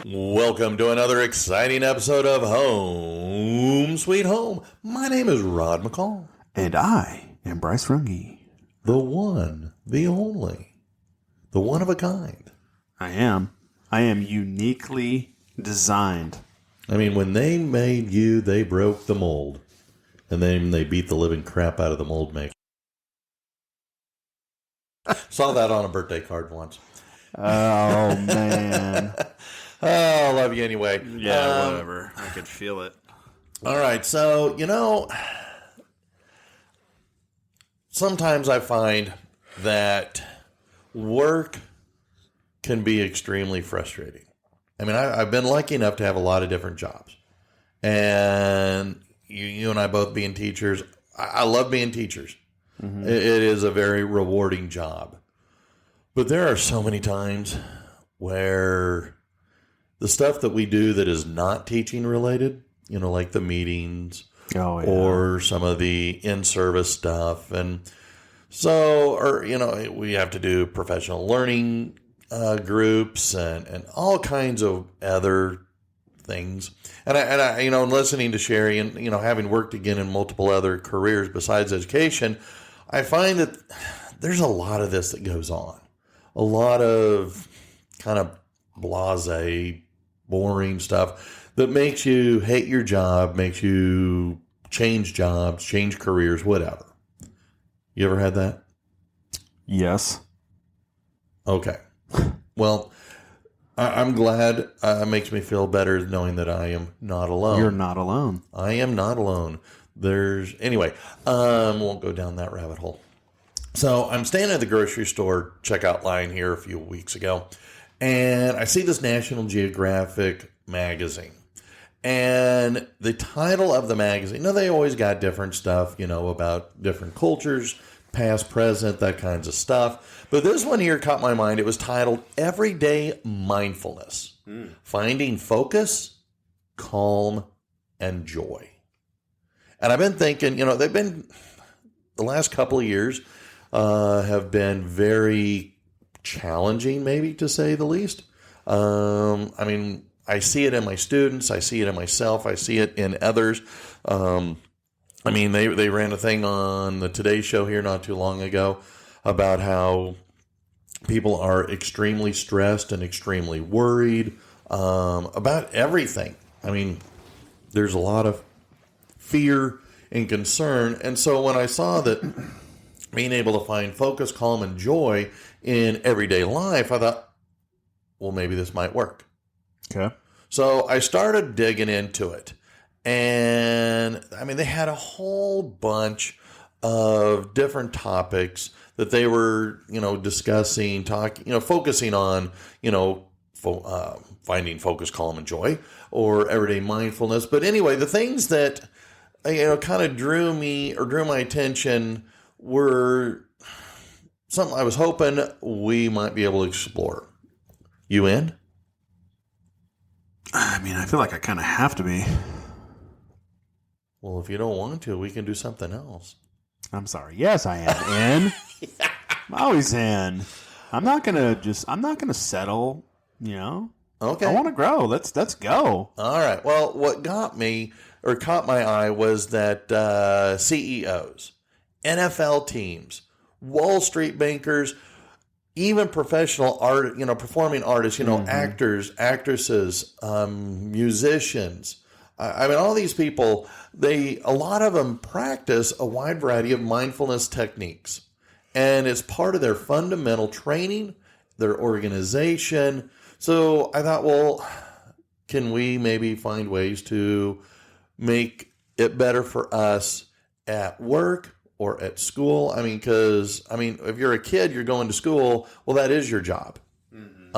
Welcome to another exciting episode of Home Sweet Home. My name is Rod McCall. And I am Bryce Runge. The one, the only, the one of a kind. I am uniquely designed. I mean, when they made you, they broke the mold. And then they beat the living crap out of the mold maker. Saw that on a birthday card once. Oh, man. Oh, I love you anyway. Yeah, whatever. I could feel it. All right, so, sometimes I find that work can be extremely frustrating. I mean, I've been lucky enough to have a lot of different jobs. And you and I both being teachers, I love being teachers. Mm-hmm. It is a very rewarding job. But there are so many times where the stuff that we do that is not teaching related, like the meetings or some of the in-service stuff. And so, we have to do professional learning groups and all kinds of other things. And I listening to Sherry and, having worked again in multiple other careers besides education, I find that there's a lot of this that goes on. A lot of kind of blasé, boring stuff that makes you hate your job, makes you change jobs, change careers, whatever. You ever had that? Yes. Okay. Well, I'm glad. It makes me feel better knowing that I am not alone. You're not alone. I am not alone. Anyway, won't go down that rabbit hole. So I'm standing at the grocery store checkout line here a few weeks ago, and I see this National Geographic magazine. And the title of the magazine, they always got different stuff, about different cultures, past, present, that kinds of stuff. But this one here caught my mind. It was titled Everyday Mindfulness. Finding Focus, Calm, and Joy. And I've been thinking, the last couple of years have been very challenging, maybe to say the least. I see it in my students. I see it in myself. I see it in others. They ran a thing on the Today Show here not too long ago about how people are extremely stressed and extremely worried about everything. There's a lot of fear and concern. And so when I saw that being able to find focus, calm, and joy in everyday life, I thought, well, maybe this might work. Okay. So I started digging into it. And, they had a whole bunch of different topics that they were, discussing, focusing on, finding focus, calm, and joy, or everyday mindfulness. But anyway, the things that, kind of drew my attention were something I was hoping we might be able to explore. You in? I feel like I kind of have to be. Well, if you don't want to, we can do something else. I'm sorry. Yes, I am in. I'm always in. I'm not gonna settle, Okay. I want to grow. Let's go. All right. Well, what caught my eye was that CEOs, NFL teams, Wall Street bankers, even professional art, performing artists, actors, actresses, musicians. All these people, a lot of them practice a wide variety of mindfulness techniques. And it's part of their fundamental training, their organization. So I thought, well, can we maybe find ways to make it better for us at work or at school? Because if you're a kid, you're going to school, well, that is your job. Mm-hmm.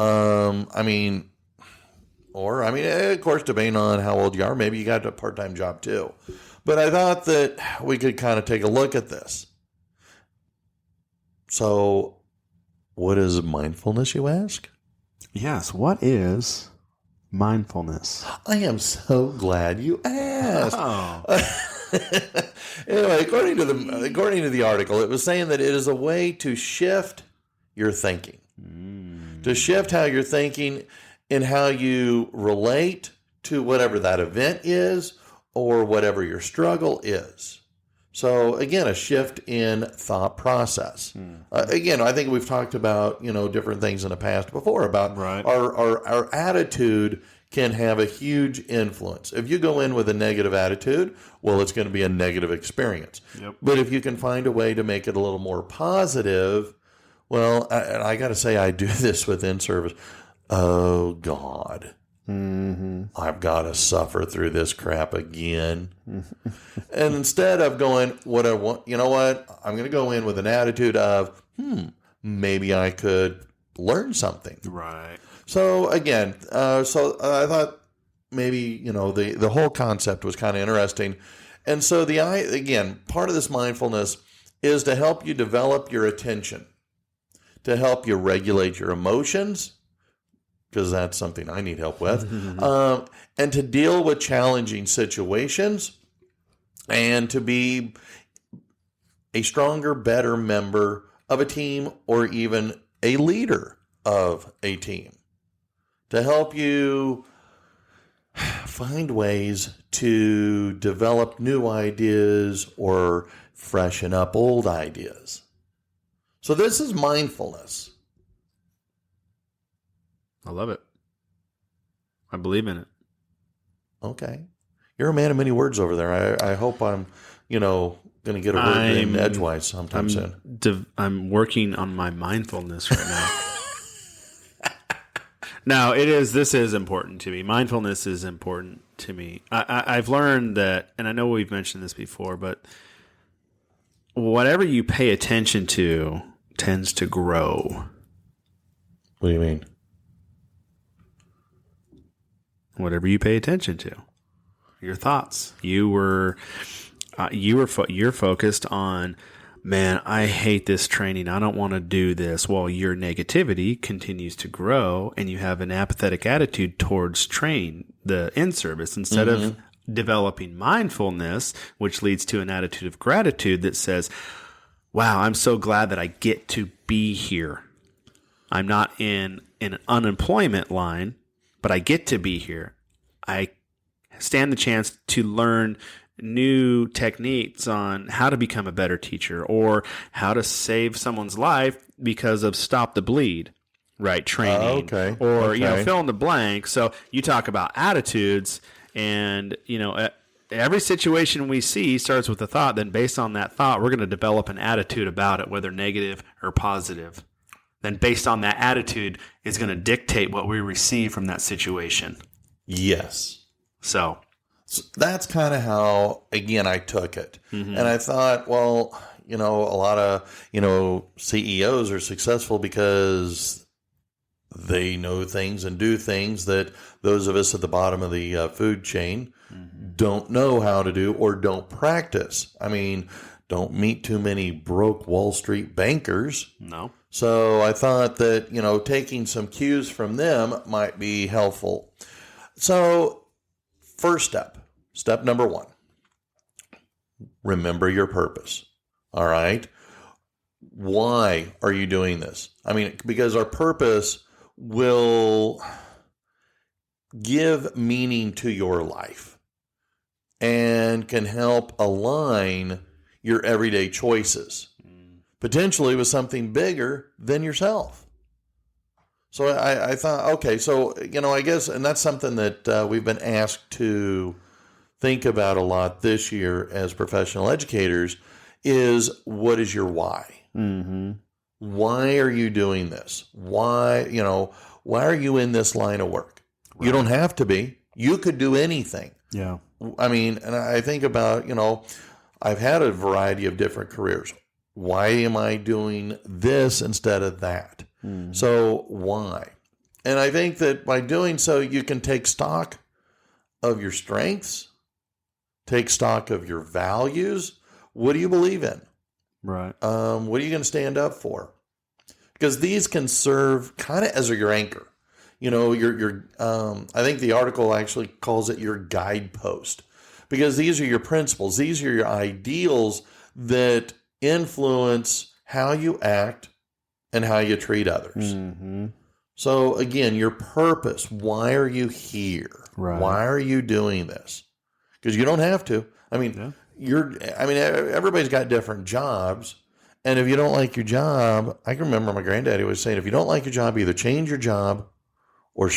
Of course, depending on how old you are, maybe you got a part-time job too. But I thought that we could kind of take a look at this. So, what is mindfulness, you ask? Yes, what is mindfulness? I am so glad you asked. Oh. Anyway, according to the article, it was saying that it is a way to shift your thinking, to shift how you're thinking and how you relate to whatever that event is or whatever your struggle is. So again, a shift in thought process. Again, I think we've talked about different things in the past before about Right. our attitude can have a huge influence. If you go in with a negative attitude, well, it's going to be a negative experience. Yep. But if you can find a way to make it a little more positive, well, I got to say, I do this with in-service. Oh, God. I've got to suffer through this crap again. And instead of going, what I want, you know what? I'm going to go in with an attitude of, maybe I could learn something. Right. So again, I thought maybe the whole concept was kind of interesting, and so part of this mindfulness is to help you develop your attention, to help you regulate your emotions, because that's something I need help with, and to deal with challenging situations, and to be a stronger, better member of a team or even a leader of a team. To help you find ways to develop new ideas or freshen up old ideas. So this is mindfulness. I love it. I believe in it. Okay. You're a man of many words over there. I hope I'm, going to get a word in edgewise sometime soon. I'm working on my mindfulness right now. Now, this is important to me. Mindfulness is important to me. I've learned that, and I know we've mentioned this before, but whatever you pay attention to tends to grow. What do you mean? Whatever you pay attention to, your thoughts. You're focused on, man, I hate this training. I don't want to do this. Well, your negativity continues to grow and you have an apathetic attitude towards the in-service instead of developing mindfulness, which leads to an attitude of gratitude that says, wow, I'm so glad that I get to be here. I'm not in an unemployment line, but I get to be here. I stand the chance to learn new techniques on how to become a better teacher or how to save someone's life because of stop the bleed, right? Training. Or, fill in the blank. So you talk about attitudes and, every situation we see starts with a thought. Then based on that thought, we're going to develop an attitude about it, whether negative or positive. Then based on that attitude is going to dictate what we receive from that situation. Yes. So that's kind of how, again, I took it. And I thought, well, a lot of, CEOs are successful because they know things and do things that those of us at the bottom of the food chain don't know how to do or don't practice. I mean, don't meet too many broke Wall Street bankers. No. So I thought that, taking some cues from them might be helpful. So first step number 1, remember your purpose. All right. Why are you doing this? I mean, because our purpose will give meaning to your life and can help align your everyday choices, potentially with something bigger than yourself. So I thought, okay, so, I guess, and that's something that we've been asked to think about a lot this year as professional educators is, what is your why? Why are you doing this? Why are you in this line of work? Right. You don't have to be. You could do anything. Yeah. I mean, and I think about, I've had a variety of different careers. Why am I doing this instead of that? So why? And I think that by doing so, you can take stock of your strengths, take stock of your values. What do you believe in? Right. What are you going to stand up for? Because these can serve kind of as your anchor. your I think the article actually calls it your guidepost, because these are your principles. These are your ideals that influence how you act and how you treat others. Mm-hmm. So again, your purpose. Why are you here? Right. Why are you doing this? Because you don't have to. I mean, everybody's got different jobs. And if you don't like your job, I can remember my granddaddy was saying, if you don't like your job, either change your job or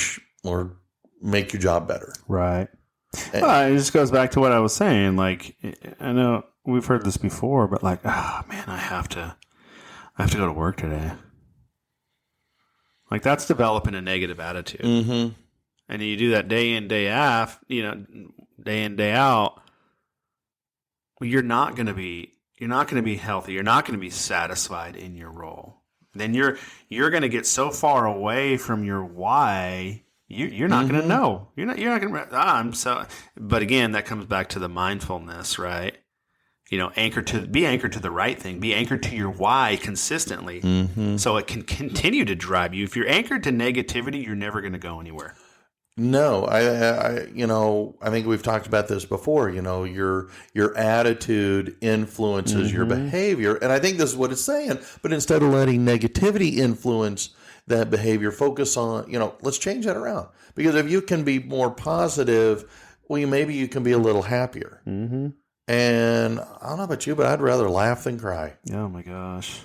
make your job better. Right. Well, it just goes back to what I was saying. Like, I know we've heard this before, but like, oh man, I have to go to work today. Like, that's developing a negative attitude. Mm-hmm. And you do that day in, day out, day in, day out. You're not going to be healthy. You're not going to be satisfied in your role. Then you're going to get so far away from your why. You're not going to know. You're not going to. But again, that comes back to the mindfulness, right? Be anchored to the right thing. Be anchored to your why consistently, so it can continue to drive you. If you're anchored to negativity, you're never going to go anywhere. No, I think we've talked about this before. Your attitude influences your behavior, and I think this is what it's saying. But instead of letting negativity influence that behavior, focus on, let's change that around. Because if you can be more positive, well, maybe you can be a little happier. Mm-hmm. And I don't know about you, but I'd rather laugh than cry. Oh my gosh!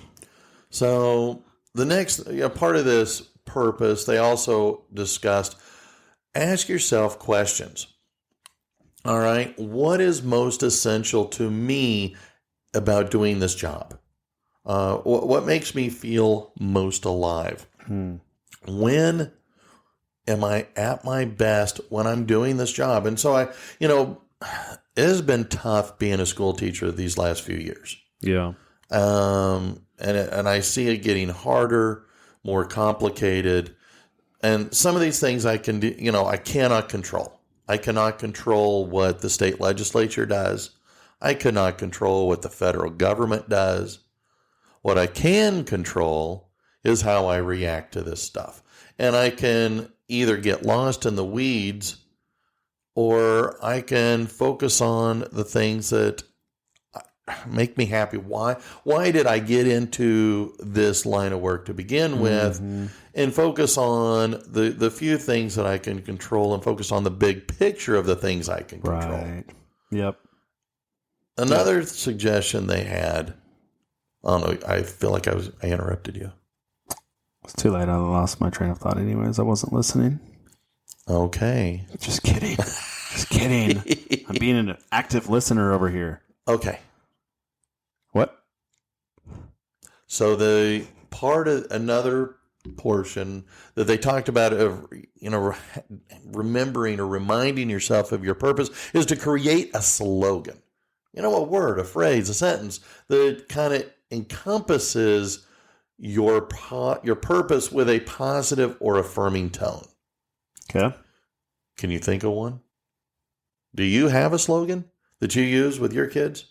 So the next part of this purpose, they also discussed. Ask yourself questions. All right. What is most essential to me about doing this job? What makes me feel most alive? When am I at my best when I'm doing this job? And so it has been tough being a school teacher these last few years. Yeah. And I see it getting harder, more complicated. And some of these things I can do, I cannot control. I cannot control what the state legislature does. I cannot control what the federal government does. What I can control is how I react to this stuff. And I can either get lost in the weeds, or I can focus on the things that make me happy. Why did I get into this line of work to begin with? And focus on the few things that I can control, and focus on the big picture of the things I can control. Right. Yep. Another suggestion they had. I don't know. I feel like I interrupted you. It's too late. I lost my train of thought anyways. I wasn't listening. Okay. Just kidding. Just kidding. I'm being an active listener over here. Okay. What? So the part of another portion that they talked about of remembering or reminding yourself of your purpose is to create a slogan. A word, a phrase, a sentence that kind of encompasses your purpose with a positive or affirming tone. Okay. Can you think of one? Do you have a slogan that you use with your kids?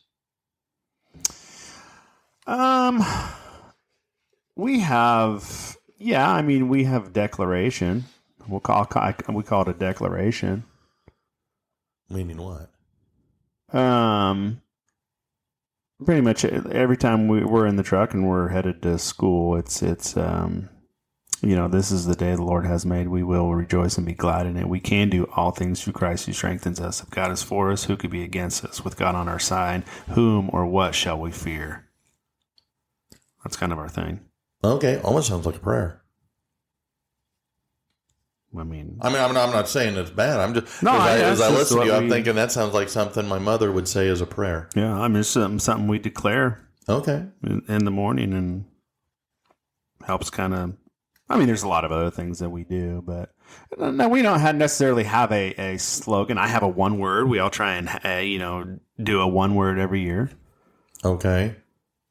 We have, we have declaration. We call it a declaration. Meaning what? Pretty much every time we're in the truck and we're headed to school, it's this is the day the Lord has made. We will rejoice and be glad in it. We can do all things through Christ who strengthens us. If God is for us, who could be against us? With God on our side, whom or what shall we fear? That's kind of our thing. Okay, almost sounds like a prayer. I'm not saying it's bad. I'm just as I listen to you, I'm thinking that sounds like something my mother would say as a prayer. Yeah, it's something we declare. Okay, in the morning, and helps kind of. There's a lot of other things that we do, but no, we don't necessarily have a slogan. I have a one word. We all try and do a one word every year. Okay,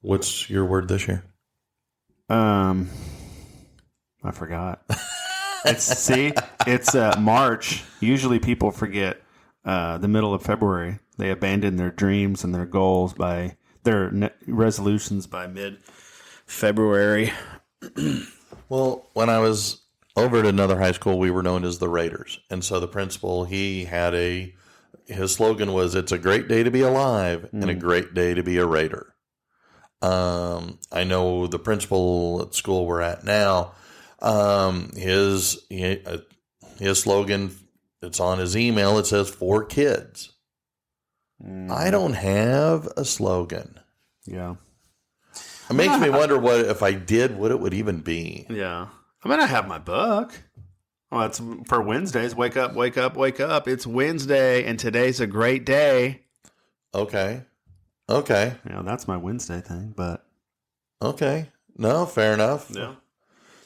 what's your word this year? I forgot. It's March. Usually people forget the middle of February. They abandon their dreams and their goals by their resolutions by mid-February. Well, when I was over at another high school, we were known as the Raiders. And so the principal, his slogan was, "It's a great day to be alive and a great day to be a Raider." I know the principal at the school we're at now, his slogan, it's on his email. It says "for kids." I don't have a slogan. Yeah. It makes me wonder what if I did, what it would even be. Yeah. I mean, I have my book. Well, it's for Wednesdays. Wake up, wake up, wake up. It's Wednesday, and today's a great day. Okay. Yeah, that's my Wednesday thing, but. Okay. No, fair enough. Yeah.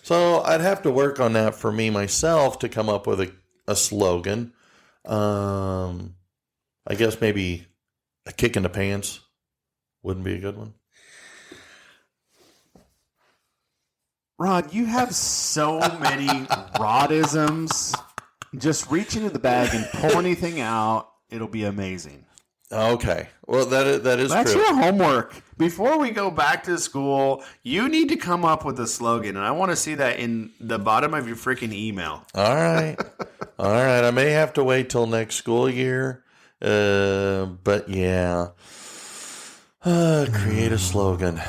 So I'd have to work on that for me myself to come up with a slogan. I guess maybe a kick in the pants wouldn't be a good one. Rod, you have so many Rodisms. Just reach into the bag and pull anything out. It'll be amazing. Okay. Well, that is That's true. your homework. Before we go back to school, you need to come up with a slogan, and I want to see that in the bottom of your freaking email. All right. All right. I may have to wait till next school year. But yeah. Create a slogan.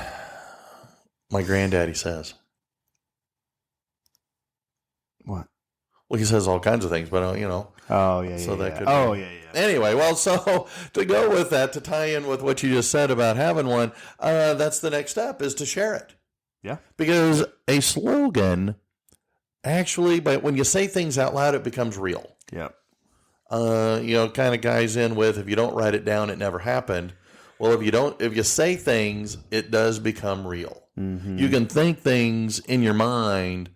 My granddaddy says. What? Well, he says all kinds of things, but Oh, yeah, So that could Oh, be. yeah. Anyway, well, so to go with that, to tie in with what you just said about having one, that's the next step, is to share it. Yeah. Because a slogan, actually, but when you say things out loud, it becomes real. Yep. Kind of guys in with, if you don't write it down, it never happened. Well, if you say things, it does become real. Mm-hmm. You can think things in your mind,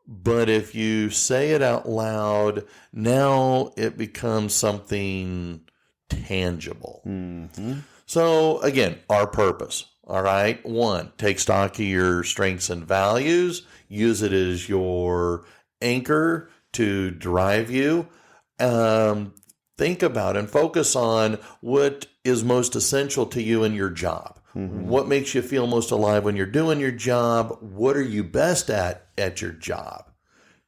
but if you say it out loud, now it becomes something tangible. Mm-hmm. So again, our purpose. All right. 1, take stock of your strengths and values. Use it as your anchor to drive you. Think about and focus on what is most essential to you in your job. Mm-hmm. What makes you feel most alive when you're doing your job? What are you best at your job?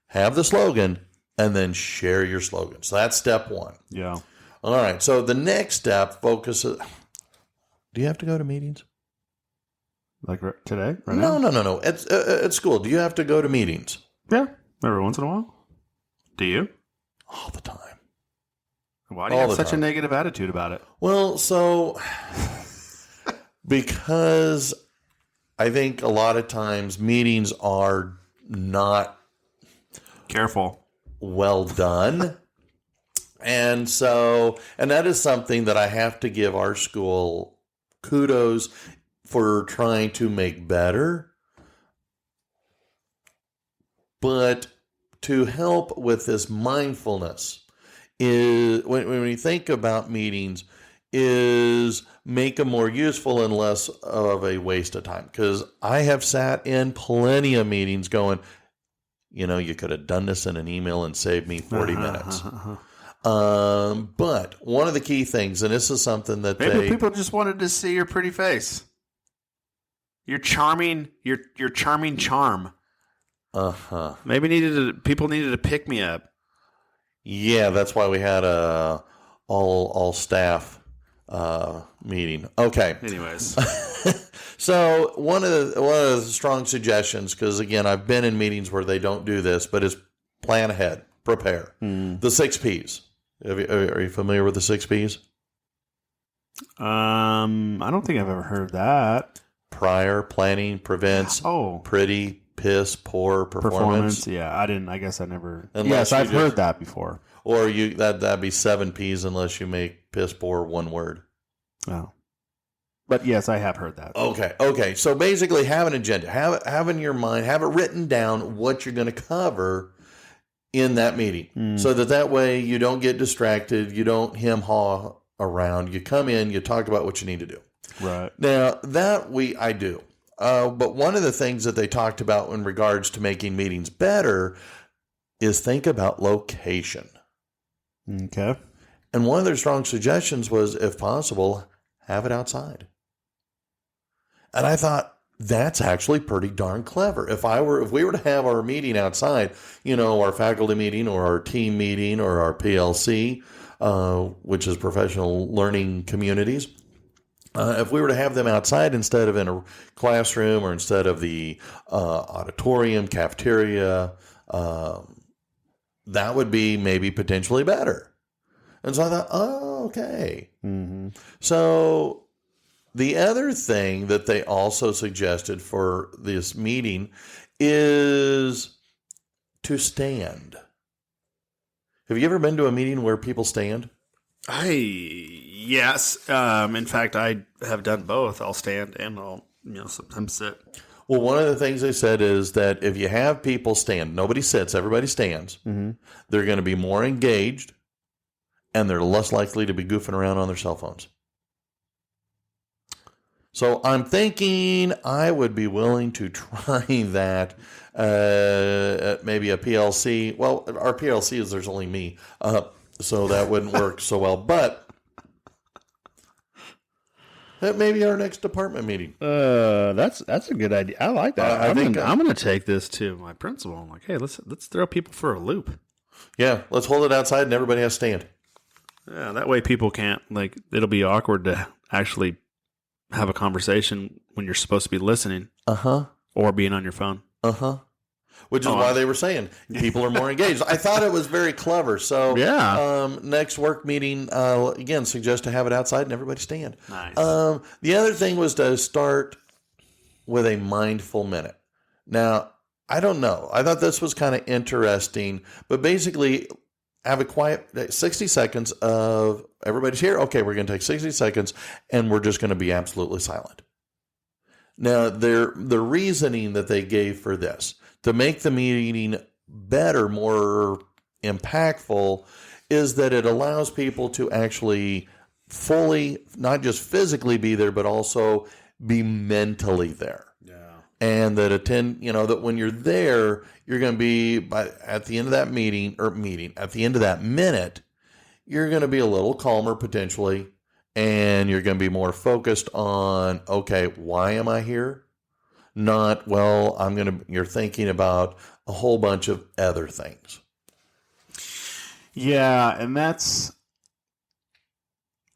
Have the slogan and then share your slogan. So that's step 1. Yeah. All right. So the next step focuses. Do you have to go to meetings? Like today? Right now? No. At school, do you have to go to meetings? Yeah. Every once in a while. Do you? All the time. Why do you have such a negative attitude about it? Well, so because I think a lot of times meetings are not Careful. well done. And that is something that I have to give our school kudos for trying to make better. But to help with this mindfulness is, when you think about meetings, is make them more useful and less of a waste of time. Because I have sat in plenty of meetings going, you could have done this in an email and saved me 40 minutes. But one of the key things, and this is something that maybe people just wanted to see your pretty face, your charming charm. Maybe people needed to pick me up. Yeah, that's why we had a all staff meeting. Okay. Anyways, so one of the strong suggestions, because again, I've been in meetings where they don't do this, but is plan ahead, prepare. The 6 Ps. Are you familiar with the 6 Ps? I don't think I've ever heard that. Prior, planning, prevents, pretty, piss, poor, performance. Yeah, I didn't. I guess I never. Unless yes, I've heard that before. Or that'd be 7 Ps unless you make piss, poor one word. Oh. But yes, I have heard that. Okay. So basically, have an agenda. Have in your mind, have it written down what you're going to cover in that meeting, so that way you don't get distracted. You don't hem-haw around. You come in, you talk about what you need to do. Right. Now that I do. But one of the things that they talked about in regards to making meetings better is think about location. Okay. And one of their strong suggestions was, if possible, have it outside. And I thought, that's actually pretty darn clever. If we were to have our meeting outside, our faculty meeting or our team meeting or our PLC, which is professional learning communities, if we were to have them outside instead of in a classroom or instead of the auditorium, cafeteria, that would be maybe potentially better. And so I thought, oh, okay. Mm-hmm. So the other thing that they also suggested for this meeting is to stand. Have you ever been to a meeting where people stand? Yes. In fact, I have done both. I'll stand and I'll sometimes sit. Well, one of the things they said is that if you have people stand, nobody sits, everybody stands, mm-hmm. they're going to be more engaged and they're less likely to be goofing around on their cell phones. So I'm thinking I would be willing to try that at maybe a PLC. Well, our PLC is there's only me, so that wouldn't work so well. But that may be our next department meeting. That's a good idea. I like that. I'm going to take this to my principal. I'm like, hey, let's throw people for a loop. Yeah, let's hold it outside and everybody has to stand. Yeah, that way people can't it'll be awkward to actually have a conversation when you're supposed to be listening. Or being on your phone. Which is why they were saying people are more engaged. I thought it was very clever. So next work meeting, again, suggest to have it outside and everybody stand. Nice. The other thing was to start with a mindful minute. Now, I don't know. I thought this was kind of interesting, but basically have a quiet 60 seconds of everybody's here. Okay, we're going to take 60 seconds and we're just going to be absolutely silent. Now, the reasoning that they gave for this, to make the meeting better, more impactful, is that it allows people to actually fully, not just physically be there, but also be mentally there. Yeah. And that that when you're there, you're going to be, at the end of that at the end of that minute, you're going to be a little calmer potentially. And you're going to be more focused on, okay, why am I here? Not, you're thinking about a whole bunch of other things. Yeah, and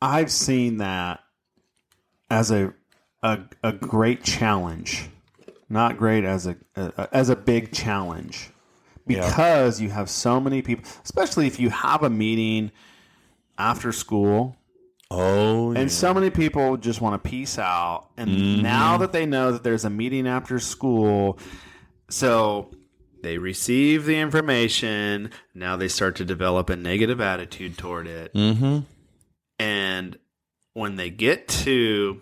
I've seen that as a great challenge. Not great as a big challenge. Because you have so many people, especially if you have a meeting after school. Oh, yeah. And so many people just want to peace out. And now that they know that there's a meeting after school, so they receive the information. Now they start to develop a negative attitude toward it. Mm-hmm. And when they get to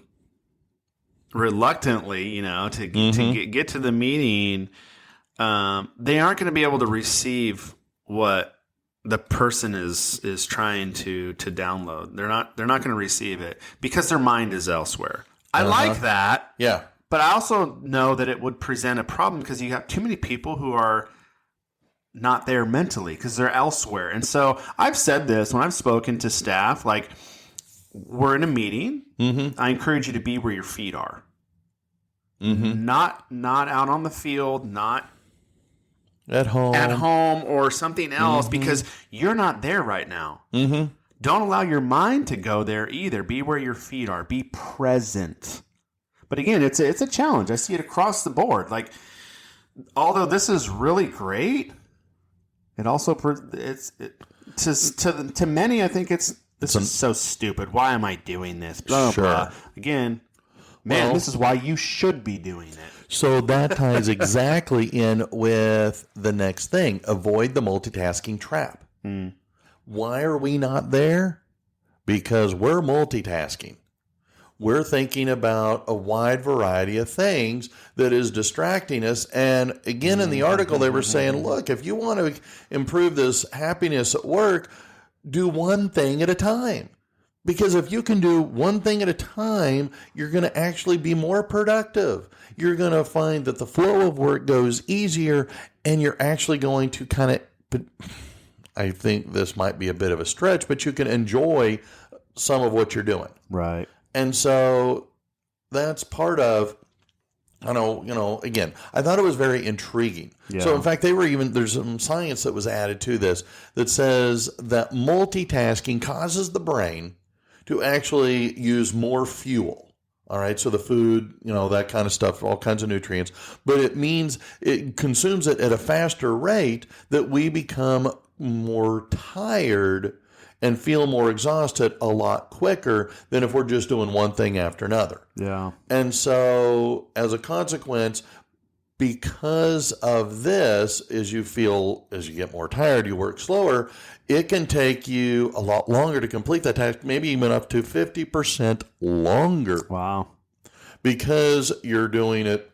reluctantly, to get to the meeting, they aren't going to be able to receive what the person is trying to download. They're not going to receive it because their mind is elsewhere. I like that. Yeah. But I also know that it would present a problem because you have too many people who are not there mentally because they're elsewhere. And so I've said this when I've spoken to staff, like, we're in a meeting. Mm-hmm. I encourage you to be where your feet are. Mm-hmm. Not out on the field, not at home or something else, because you're not there right now. Mm-hmm. Don't allow your mind to go there either. Be where your feet are. Be present. But again, it's a challenge. I see it across the board. Like, although this is really great, it also to many, I think this is so stupid. Why am I doing this? Blah, sure. blah. Again, this is why you should be doing it. So that ties exactly in with the next thing. Avoid the multitasking trap. Why are we not there? Because we're multitasking. We're thinking about a wide variety of things that is distracting us. And again, in the article, they were saying, look, if you want to improve this happiness at work, do one thing at a time. Because if you can do one thing at a time, you're going to actually be more productive. You're going to find that the flow of work goes easier, and you're actually going to kind of, I think this might be a bit of a stretch, but you can enjoy some of what you're doing. Right. And so that's part of I know, again, I thought it was very intriguing. Yeah. So, in fact, there's some science that was added to this that says that multitasking causes the brain to actually use more fuel. All right. So the food, that kind of stuff, all kinds of nutrients, but it means it consumes it at a faster rate that we become more tired and feel more exhausted a lot quicker than if we're just doing one thing after another. Yeah. And so as a consequence, because of this, as you get more tired, you work slower, it can take you a lot longer to complete that task, maybe even up to 50% longer. Wow. Because you're doing it,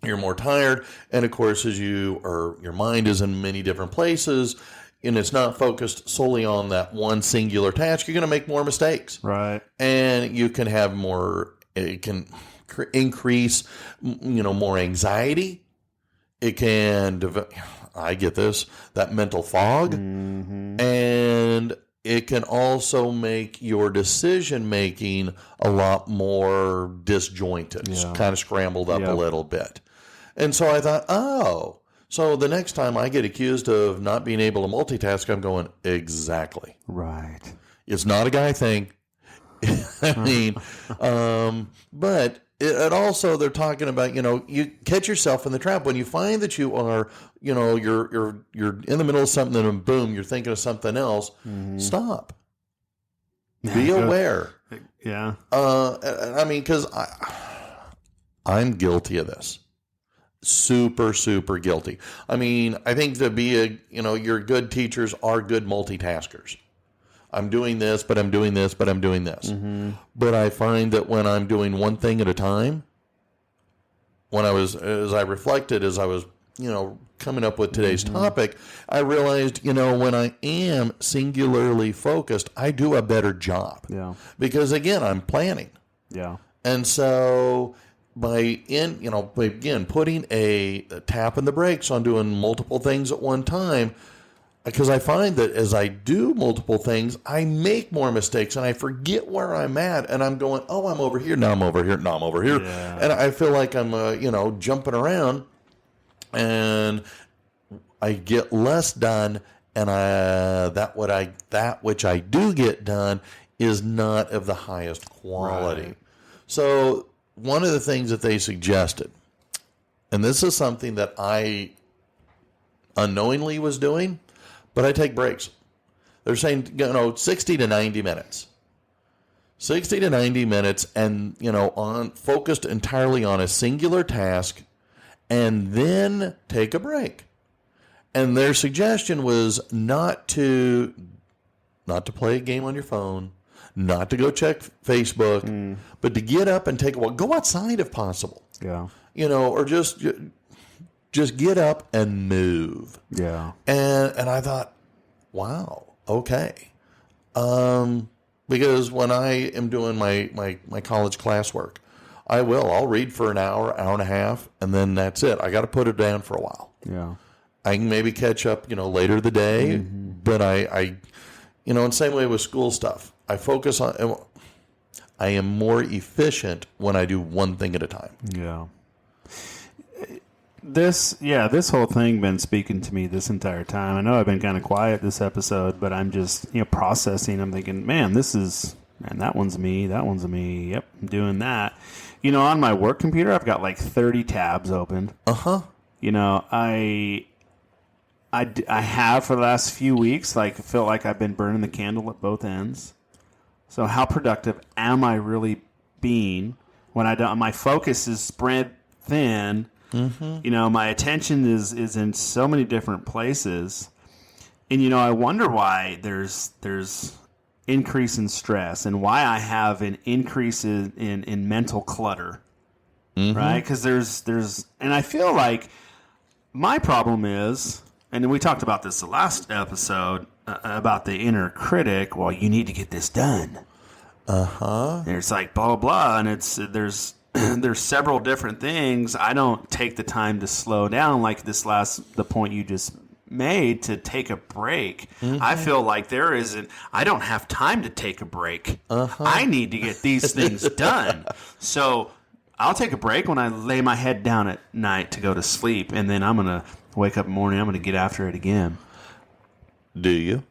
you're more tired. And of course, your mind is in many different places, and it's not focused solely on that one singular task, you're going to make more mistakes. Right. And you can have it can increase, more anxiety. It can, I get this, that mental fog. Mm-hmm. And it can also make your decision making a lot more disjointed, kind of scrambled up a little bit. And so I thought, so the next time I get accused of not being able to multitask, I'm going, exactly. Right. It's not a guy thing. I mean, but it also, they're talking about, you catch yourself in the trap when you find that you are, you're in the middle of something and boom, you're thinking of something else. Mm-hmm. Stop. Be aware. Yeah. I mean, because I'm guilty of this. Super, super guilty. I mean, I think to be your good teachers are good multitaskers. I'm doing this, but I'm doing this, but I'm doing this. Mm-hmm. But I find that when I'm doing one thing at a time, as I was, coming up with today's topic, I realized, when I am singularly focused, I do a better job. Yeah. Because again, I'm planning. Yeah. And so by putting a tap in the brakes on doing multiple things at one time, because I find that as I do multiple things, I make more mistakes and I forget where I'm at, and I'm going, I'm over here, now I'm over here, now I'm over here. Yeah. And I feel like I'm, jumping around, and I get less done, and that which I do get done is not of the highest quality. Right. So one of the things that they suggested, and this is something that I unknowingly was doing, but I take breaks. They're saying, 60 to 90 minutes. 60 to 90 minutes and, focused entirely on a singular task, and then take a break. And their suggestion was not to play a game on your phone, not to go check Facebook, but to get up and take a walk. Go outside if possible. Yeah. Or just get up and move. Yeah. And I thought, wow, okay. Because when I am doing my college classwork, I'll read for an hour and a half, and then that's it. I got to put it down for a while. Yeah. I can maybe catch up, later the day, but I in same way with school stuff, I focus on, I am more efficient when I do one thing at a time. Yeah. This whole thing been speaking to me this entire time. I know I've been kind of quiet this episode, but I'm just, processing. I'm thinking, that one's me. That one's me. Yep, I'm doing that. On my work computer, I've got like 30 tabs open. Uh-huh. I have for the last few weeks, feel like I've been burning the candle at both ends. So how productive am I really being when I don't? My focus is spread thin. Mm-hmm. My attention is in so many different places, and I wonder why there's increase in stress and why I have an increase in mental clutter, right? Because there's and I feel like my problem is, and we talked about this the last episode about the inner critic. Well, you need to get this done. There's blah blah blah, and there's several different things. I don't take the time to slow down like the point you just made, to take a break. I feel like I don't have time to take a break. I need to get these things done. So I'll take a break when I lay my head down at night to go to sleep, and then I'm going to wake up in the morning. I'm going to get after it again. Do you?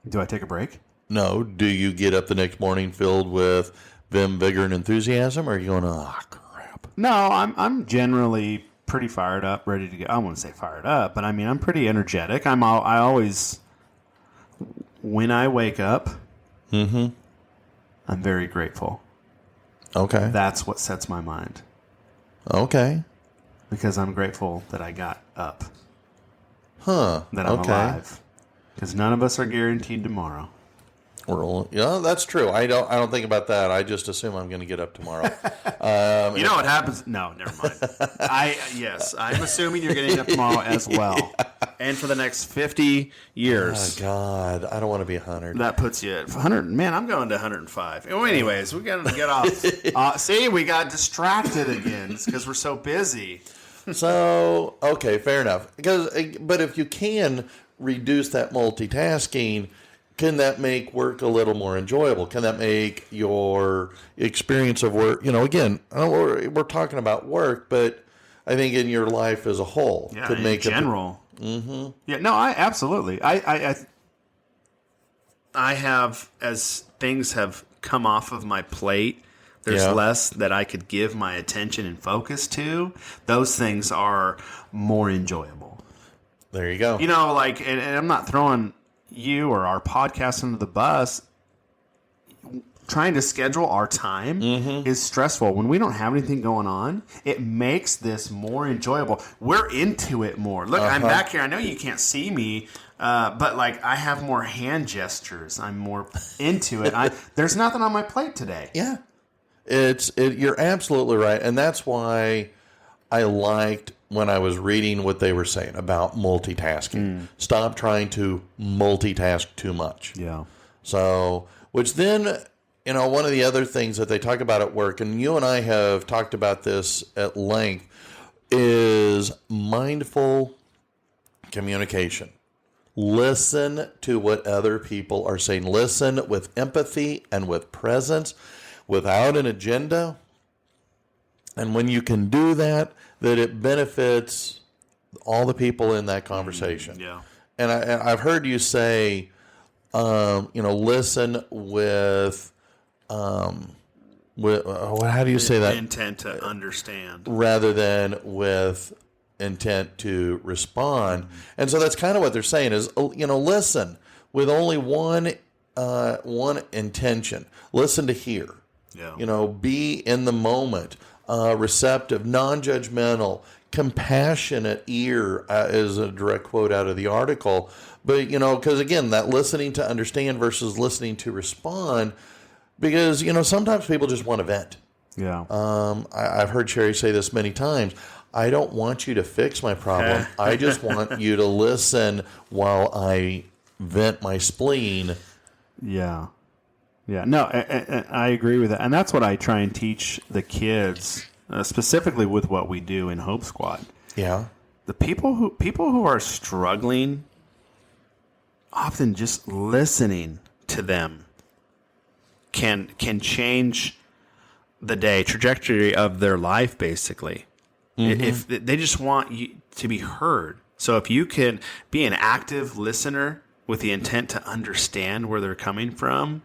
Do I take a break? No. Do you get up the next morning filled with vim, vigor, and enthusiasm, or are you going, oh, crap? No, I'm generally pretty fired up, ready to go. I wouldn't say fired up, but I mean, I'm pretty energetic. I always, when I wake up, I'm very grateful. Okay. That's what sets my mind. Okay. Because I'm grateful that I got up. Huh. That I'm alive. Because none of us are guaranteed tomorrow. Yeah, that's true. I don't think about that. I just assume I'm going to get up tomorrow. You know what happens? No, never mind. I'm assuming you're getting up tomorrow as well. And for the next 50 years. Oh, God. I don't want to be 100. That puts you at 100. Man, I'm going to 105. Well, anyways, we got to get off. See, we got distracted again. It's because we're so busy. So, okay, fair enough. But if you can reduce that multitasking, can that make work a little more enjoyable? Can that make your experience of work, again, we're talking about work, but I think in your life as a whole, could make in general. Yeah, no, I absolutely. I have, as things have come off of my plate, there's less that I could give my attention and focus to. Those things are more enjoyable. There you go. And I'm not throwing you or our podcast under the bus. Trying to schedule our time is stressful. When we don't have anything going on, it makes this more enjoyable. We're into it more. Look, I'm back here. I know you can't see me, but I have more hand gestures. I'm more into it. There's nothing on my plate today. Yeah, you're absolutely right, and that's why I liked when I was reading what they were saying about multitasking. Stop trying to multitask too much. Yeah. So, which then, one of the other things that they talk about at work, and you and I have talked about this at length, is mindful communication. Listen to what other people are saying. Listen with empathy and with presence, without an agenda. And when you can do that, that it benefits all the people in that conversation. Yeah. And I've heard you say, listen with how do you say that? Intent to understand. Rather than with intent to respond. And so that's kind of what they're saying is, listen with only one intention. Listen to hear. Yeah. Be in the moment. Receptive, non-judgmental, compassionate ear is a direct quote out of the article. But, because again, that listening to understand versus listening to respond, because, sometimes people just want to vent. Yeah. I've heard Sherry say this many times. I don't want you to fix my problem. I just want you to listen while I vent my spleen. Yeah. Yeah, no, I agree with that, and that's what I try and teach the kids, specifically with what we do in Hope Squad. Yeah, the people who are struggling, often just listening to them can change the trajectory of their life. Basically, if they just want you to be heard, so if you can be an active listener with the intent to understand where they're coming from,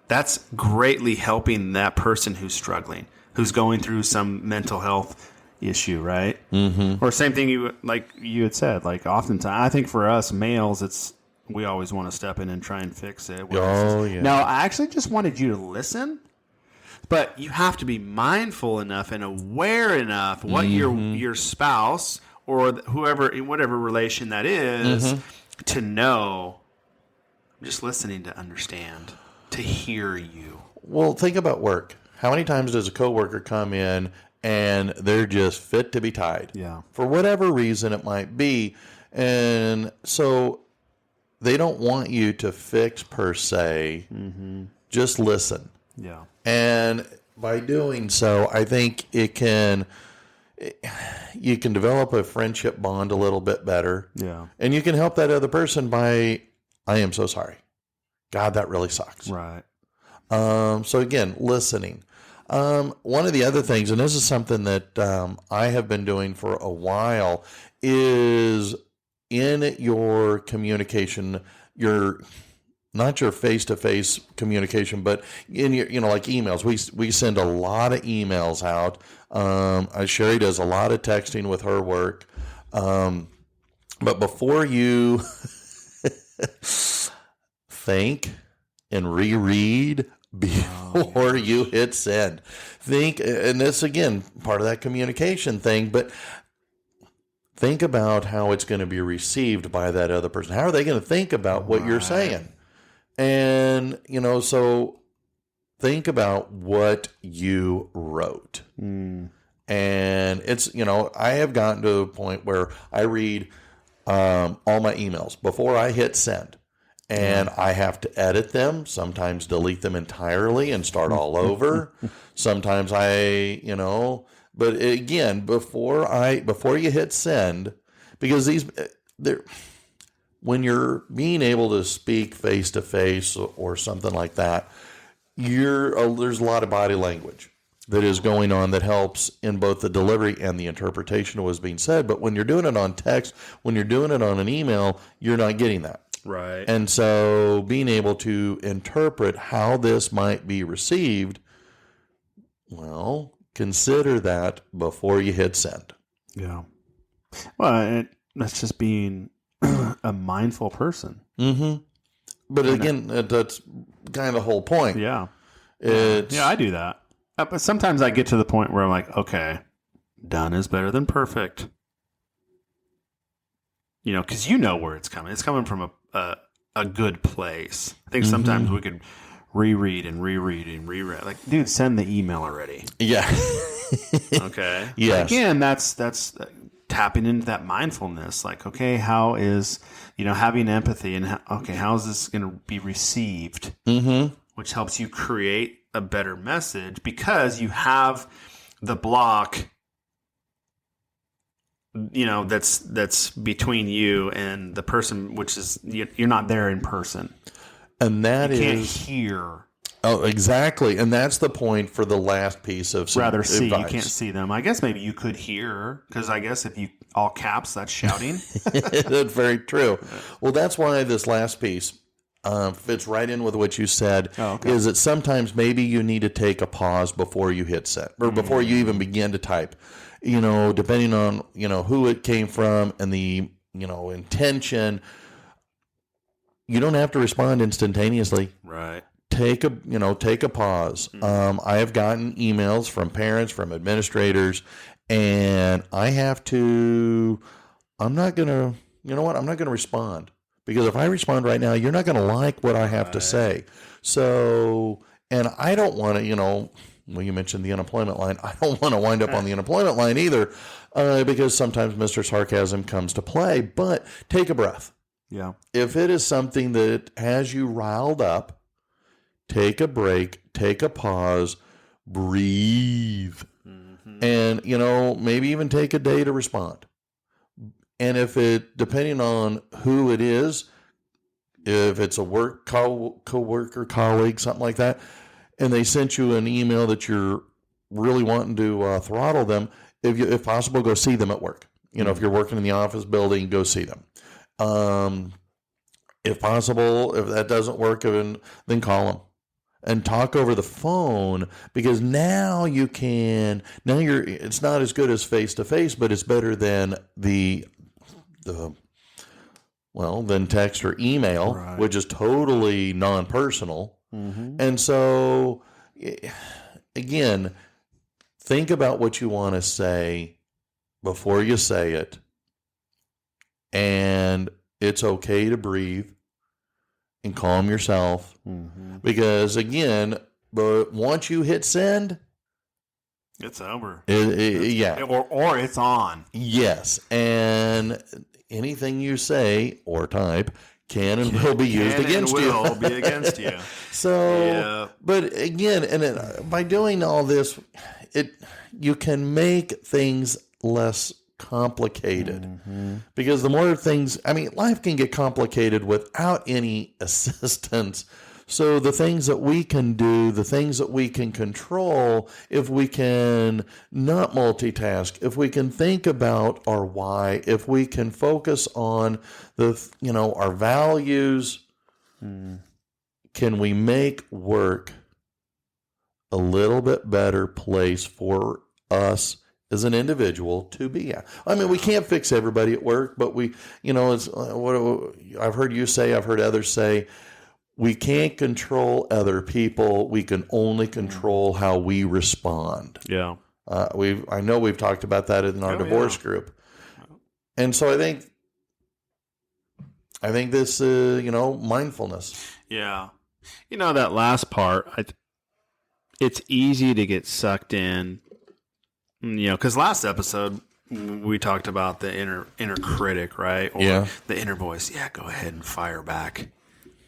that's greatly helping that person who's struggling, who's going through some mental health issue, right? Mm-hmm. Or same thing you had said. Oftentimes, I think for us males, we always want to step in and try and fix it. Yeah. No, I actually just wanted you to listen, but you have to be mindful enough and aware enough what your spouse or whoever, in whatever relation that is, to know. I'm just listening to understand. To hear you. Well, think about work. How many times does a coworker come in and they're just fit to be tied? Yeah. For whatever reason it might be. And so they don't want you to fix per se. Just listen. Yeah. And by doing so, I think you can develop a friendship bond a little bit better. Yeah. And you can help that other person by, I am so sorry. God, that really sucks. Right. So again, listening. One of the other things, and this is something that I have been doing for a while, is in your communication, not your face-to-face communication, but in your, like emails. We send a lot of emails out. Sherry does a lot of texting with her work. But before you think and reread before you hit send, think, and this again, part of that communication thing, but think about how it's going to be received by that other person. How are they going to think about what you're saying? And, so think about what you wrote. And it's, I have gotten to a point where I read all my emails before I hit send. And I have to edit them, sometimes delete them entirely and start all over. Sometimes but again, before you hit send, because when you're being able to speak face to face or something like that, there's a lot of body language that is going on that helps in both the delivery and the interpretation of what's being said. But when you're doing it on text, when you're doing it on an email, you're not getting that. Right. And so being able to interpret how this might be received, well, consider that before you hit send. Yeah. Well, that's just being a mindful person. Mm-hmm. But again, that's kind of the whole point. Yeah. Yeah, I do that. But sometimes I get to the point where I'm like, okay, done is better than perfect. Because where it's coming. It's coming from a good place. I think sometimes we could reread and reread. Like, dude, send the email already. Yeah. Okay. Yes. Again, that's tapping into that mindfulness. Like, okay, how is, having empathy and how is this going to be received? Mm-hmm. Which helps you create a better message because you have the block, that's between you and the person, which is you're not there in person, and you can't hear. Oh, exactly, and that's the point for the last piece of rather see. advice. You can't see them. I guess maybe you could hear, because I guess if you all caps, that's shouting. That's very true. Well, that's why this last piece fits right in with what you said. Oh, okay. Is that sometimes maybe you need to take a pause before you hit send or before you even begin to type. Depending on who it came from and the intention. You don't have to respond instantaneously. Right. Take a pause. I have gotten emails from parents, from administrators, and I'm not going to respond, because if I respond right now, you're not going to like what I have to say. So, and I don't want to, well, you mentioned the unemployment line. I don't want to wind up on the unemployment line either, because sometimes Mr. Sarcasm comes to play, but take a breath. Yeah. If it is something that has you riled up, take a break, take a pause, breathe, and, maybe even take a day to respond. And depending on who it is, if it's a work coworker, colleague, something like that, and they sent you an email that you're really wanting to throttle them, if possible, go see them at work. If you're working in the office building, go see them. If possible, if that doesn't work, then call them and talk over the phone, because now it's not as good as face to face, but it's better than than text or email, right, which is totally non-personal. Mm-hmm. And so, again, think about what you want to say before you say it. And it's okay to breathe and calm yourself. Mm-hmm. Because, again, but once you hit send, it's over. Yeah. Or it's on. Yes. And anything you say or type can and will be used against you. Will be against you. So, yeah. But again, by doing all this, you can make things less complicated, because the more things, life can get complicated without any assistance. So the things that we can do, the things that we can control, if we can not multitask, if we can think about our why, if we can focus on our values, can we make work a little bit better place for us as an individual to be at? I mean, we can't fix everybody at work, but it's what I've heard you say, I've heard others say, we can't control other people. We can only control how we respond. Yeah. I know we've talked about that in our divorce group. And so I think this, mindfulness. Yeah. That last part, it's easy to get sucked in, because last episode we talked about the inner critic, right? Or the inner voice. Yeah, go ahead and fire back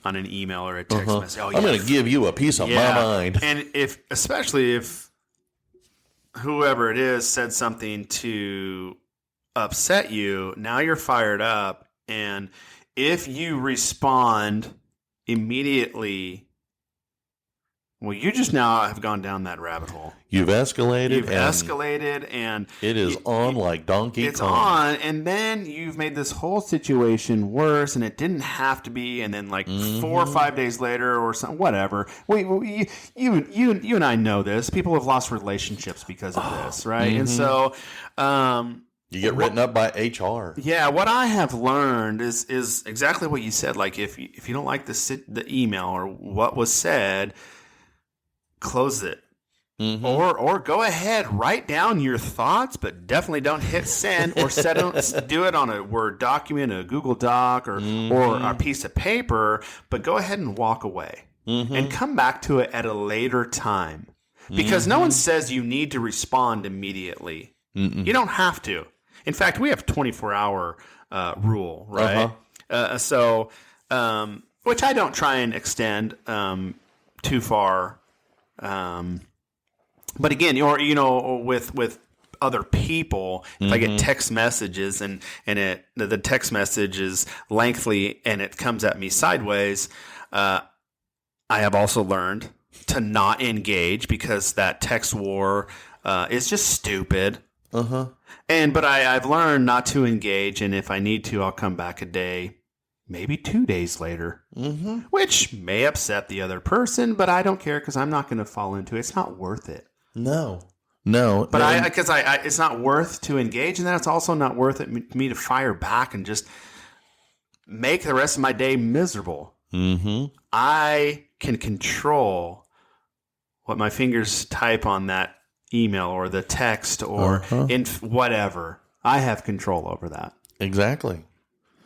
on an email or a text message. Oh, I'm going to give you a piece of my mind. And especially if whoever it is said something to upset you, now you're fired up. And if you respond immediately, well, you just now have gone down that rabbit hole. You've escalated. And it is on like Donkey Kong. It's on, and then you've made this whole situation worse, and it didn't have to be. And then, 4 or 5 days later, or something, whatever. You and I know this. People have lost relationships because of this, right? And so, you get written up by HR. Yeah, what I have learned is exactly what you said. Like if you don't like the email or what was said, close it. Or go ahead, write down your thoughts, but definitely don't hit send or do it on a Word document, a Google Doc, or a piece of paper. But go ahead and walk away and come back to it at a later time, because no one says you need to respond immediately. You don't have to. In fact, we have 24-hour rule, right? Which I don't try and extend too far. But again, with other people, if I get text messages and the text message is lengthy and it comes at me sideways, I have also learned to not engage, because that text war is just stupid. But I've learned not to engage, and if I need to, I'll come back a day, maybe 2 days later, which may upset the other person, but I don't care, because I'm not going to fall into it. It's not worth it. No. But because it's not worth to engage, and then it's also not worth it me to fire back and just make the rest of my day miserable. I can control what my fingers type on that email or the text or in whatever. I have control over that. Exactly.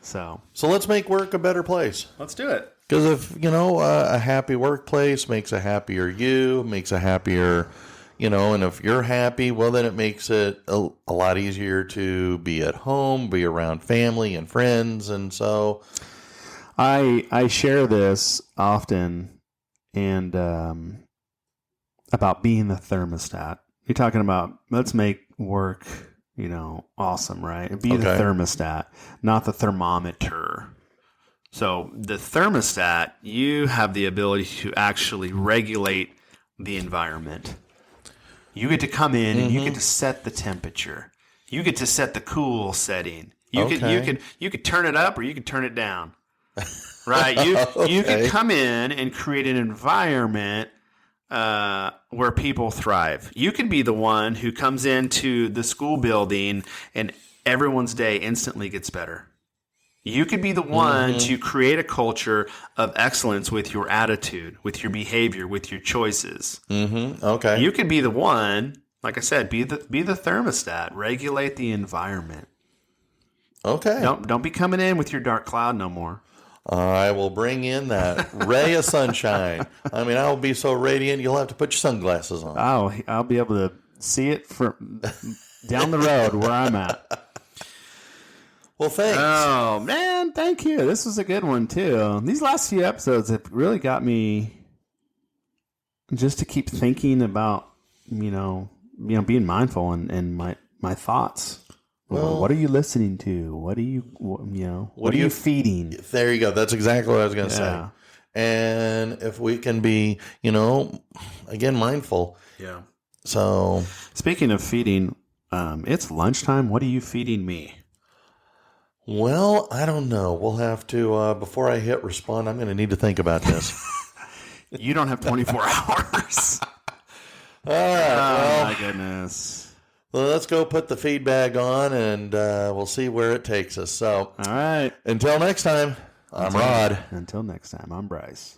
So let's make work a better place. Let's do it. Because if, a happy workplace makes a happier you, makes a happier, and if you're happy, well, then it makes it a lot easier to be at home, be around family and friends. And so I share this often and about being the thermostat. You're talking about, let's make work, awesome, right? Be the thermostat, not the thermometer. So the thermostat, you have the ability to actually regulate the environment. You get to come in and you get to set the temperature. You get to set the cool setting. You could turn it up or you could turn it down. Right? You could come in and create an environment where people thrive. You could be the one who comes into the school building and everyone's day instantly gets better. You could be the one to create a culture of excellence with your attitude, with your behavior, with your choices. Okay. You could be the one, like I said, be the thermostat, regulate the environment. Okay. Don't be coming in with your dark cloud no more. I will bring in that ray of sunshine. I mean, I will be so radiant, you'll have to put your sunglasses on. I'll be able to see it from down the road where I'm at. Well, thanks. Oh, man, thank you. This was a good one, too. These last few episodes have really got me just to keep thinking about, being mindful and my thoughts. Well, what are you listening to? What are you feeding? There you go. That's exactly what I was going to say. and if we can be, again, mindful. Yeah. So, Speaking of feeding, it's lunchtime. What are you feeding me? well, I don't know. We'll have to, before I hit respond, I'm going to need to think about this. You don't have 24 hours. All right. Oh, my goodness. Well, let's go put the feed bag on, and we'll see where it takes us. So, All right. until next time, I'm Rod. Until next time, I'm Bryce.